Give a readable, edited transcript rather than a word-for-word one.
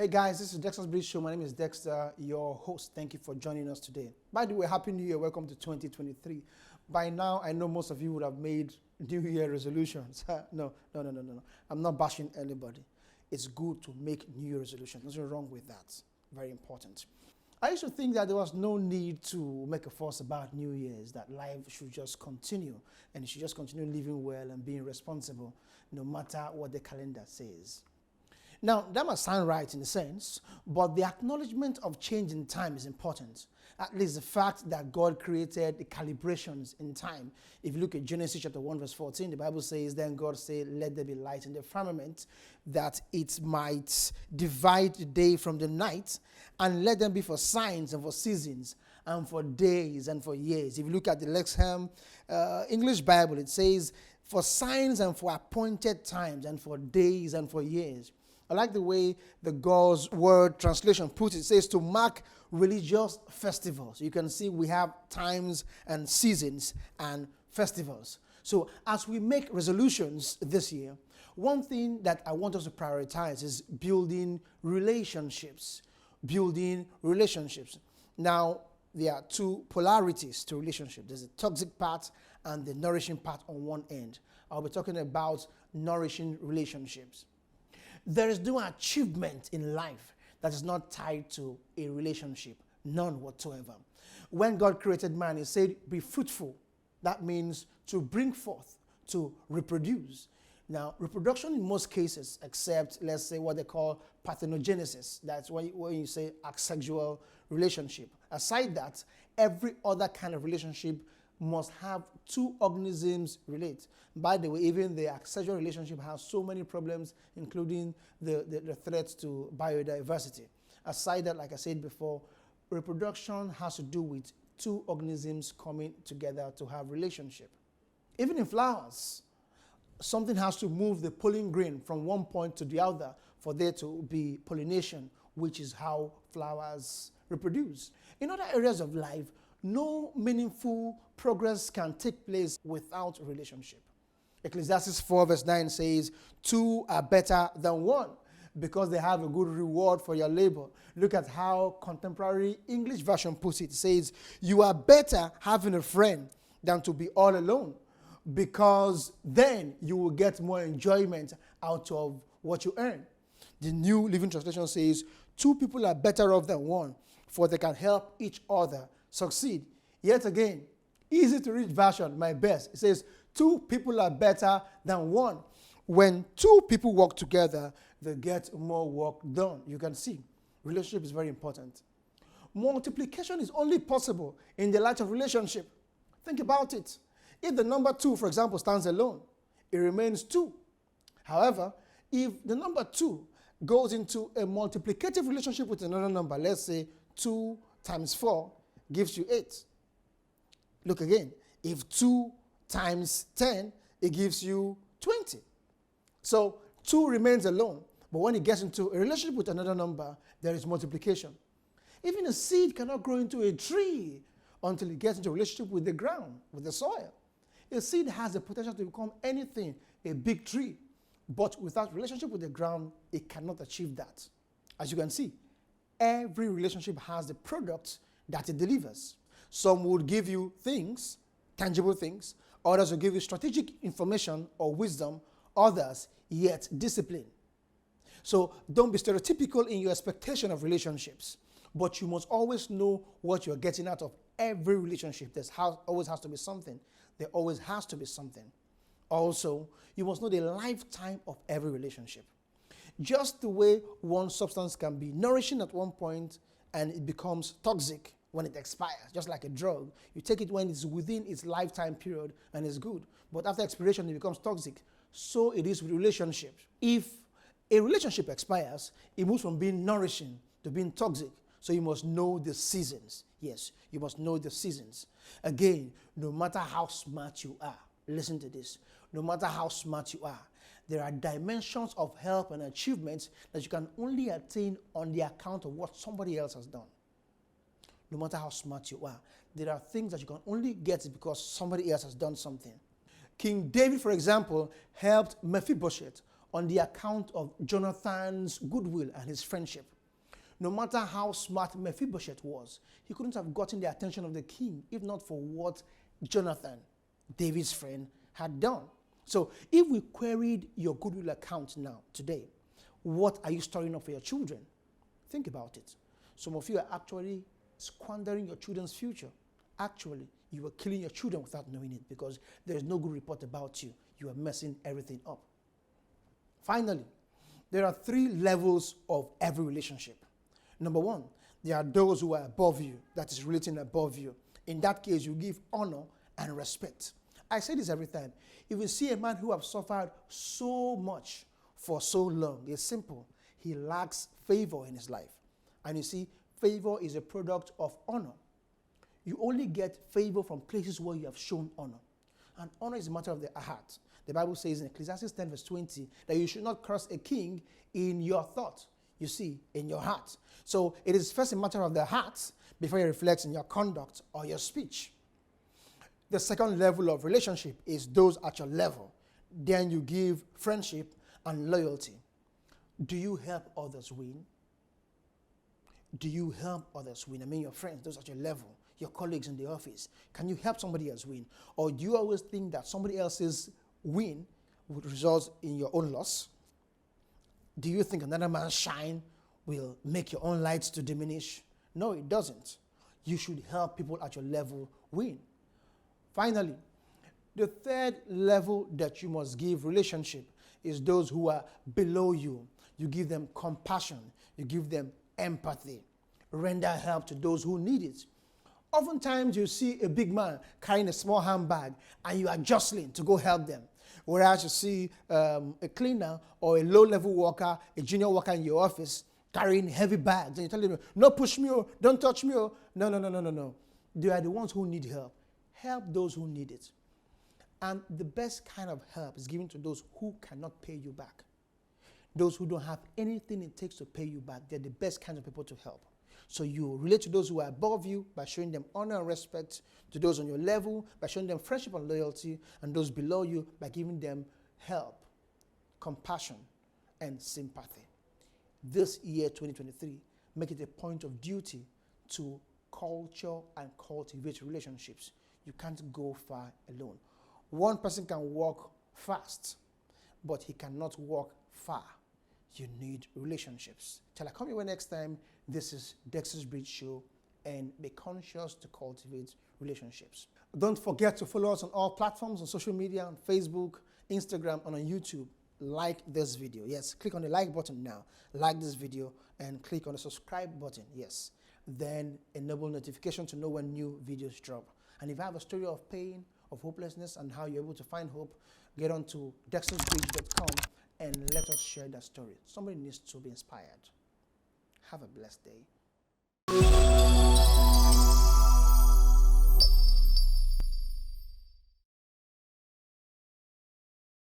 Hey guys, this is Dexter's Bridge Show. My name is Dexter, your host. Thank you for joining us today. By the way, Happy New Year. Welcome to 2023. By now, I know most of you would have made New Year resolutions. No. I'm not bashing anybody. It's good to make New Year resolutions. Nothing wrong with that. Very important. I used to think that there was no need to make a fuss about New Year's, that life should just continue and you should just continue living well and being responsible no matter what the calendar says. Now, that must sound right in a sense, but the acknowledgement of change in time is important. At least the fact that God created the calibrations in time. If you look at Genesis chapter 1 verse 14, the Bible says, then God said, let there be light in the firmament, that it might divide the day from the night, and let them be for signs and for seasons, and for days and for years. If you look at the Lexham English Bible, it says, for signs and for appointed times, and for days and for years. I like the way the God's Word translation puts it. It says to mark religious festivals. You can see we have times and seasons and festivals. So as we make resolutions this year, one thing that I want us to prioritize is building relationships. Building relationships. Now, there are two polarities to relationship. There's a toxic part and the nourishing part on one end. I'll be talking about nourishing relationships. There is no achievement in life that is not tied to a relationship, none whatsoever. When God created man, he said, be fruitful. That means to bring forth, to reproduce. Now, reproduction in most cases, except, let's say, what they call parthenogenesis. That's when you say asexual relationship. Aside that, every other kind of relationship must have two organisms relate. By the way, even the asexual relationship has so many problems, including the threats to biodiversity. Aside that, like I said before, reproduction has to do with two organisms coming together to have relationship. Even in flowers, something has to move the pollen grain from one point to the other for there to be pollination, which is how flowers reproduce. In other areas of life, no meaningful progress can take place without a relationship. Ecclesiastes 4 verse 9 says, two are better than one because they have a good reward for your labor. Look at how contemporary English version puts it. It says, you are better having a friend than to be all alone because then you will get more enjoyment out of what you earn. The New Living Translation says, two people are better off than one, for they can help each other succeed. Yet again, easy to read version, my best. It says, two people are better than one. When two people work together, they get more work done. You can see, relationship is very important. Multiplication is only possible in the light of relationship. Think about it. If the number 2, for example, stands alone, it remains 2. However, if the number 2 goes into a multiplicative relationship with another number, let's say 2 times 4 gives you 8. Look again. If 2 times 10, it gives you 20. So 2 remains alone. But when it gets into a relationship with another number, there is multiplication. Even a seed cannot grow into a tree until it gets into a relationship with the ground, with the soil. A seed has the potential to become anything, a big tree. But without relationship with the ground, it cannot achieve that. As you can see, every relationship has the product that it delivers. Some would give you things, tangible things. Others will give you strategic information or wisdom. Others, yet discipline. So don't be stereotypical in your expectation of relationships. But you must always know what you're getting out of every relationship. There always has to be something. There always has to be something. Also, you must know the lifetime of every relationship. Just the way one substance can be nourishing at one point and it becomes toxic when it expires, just like a drug. You take it when it's within its lifetime period and it's good. But after expiration, it becomes toxic. So it is with relationships. If a relationship expires, it moves from being nourishing to being toxic. So you must know the seasons. Yes, you must know the seasons. Again, no matter how smart you are, listen to this. No matter how smart you are, there are dimensions of help and achievements that you can only attain on the account of what somebody else has done. No matter how smart you are, there are things that you can only get because somebody else has done something. King David, for example, helped Mephibosheth on the account of Jonathan's goodwill and his friendship. No matter how smart Mephibosheth was, he couldn't have gotten the attention of the king if not for what Jonathan, David's friend, had done. So if we queried your goodwill account now, today, what are you storing up for your children? Think about it. Some of you are actually squandering your children's future. Actually, you are killing your children without knowing it because there is no good report about you. You are messing everything up. Finally, there are 3 levels of every relationship. Number 1, there are those who are above you, that is relating above you. In that case, you give honor and respect. I say this every time. If you see a man who has suffered so much for so long, it's simple. He lacks favor in his life. And you see, favor is a product of honor. You only get favor from places where you have shown honor. And honor is a matter of the heart. The Bible says in Ecclesiastes 10 verse 20 that you should not curse a king in your thought. You see, in your heart. So it is first a matter of the heart before it reflects in your conduct or your speech. The second level of relationship is those at your level. Then you give friendship and loyalty. Do you help others win? Do you help others win? I mean your friends, those at your level, your colleagues in the office. Can you help somebody else win? Or do you always think that somebody else's win would result in your own loss? Do you think another man's shine will make your own lights to diminish? No, it doesn't. You should help people at your level win. Finally, the third level that you must give relationship is those who are below you. You give them compassion. You give them empathy. Render help to those who need it. Oftentimes you see a big man carrying a small handbag and you are jostling to go help them. Whereas you see a cleaner or a low-level worker, a junior worker in your office carrying heavy bags and you tell them, no, push me, oh, don't touch me. Oh. No. They are the ones who need help. Help those who need it. And the best kind of help is given to those who cannot pay you back. Those who don't have anything it takes to pay you back, they're the best kind of people to help. So you relate to those who are above you by showing them honor and respect, to those on your level by showing them friendship and loyalty, and those below you by giving them help, compassion, and sympathy. This year, 2023, make it a point of duty to culture and cultivate relationships. You can't go far alone. One person can walk fast, but he cannot walk far. You need relationships. Till I come your way next time, this is Dexter's Bridge Show, and be conscious to cultivate relationships. Don't forget to follow us on all platforms, on social media, on Facebook, Instagram, and on YouTube. Like this video. Yes, click on the like button now. Like this video and click on the subscribe button. Yes. Then enable notification to know when new videos drop. And if you have a story of pain, of hopelessness, and how you're able to find hope, get on to dextersbridge.com and let us share that story. Somebody needs to be inspired. Have a blessed day.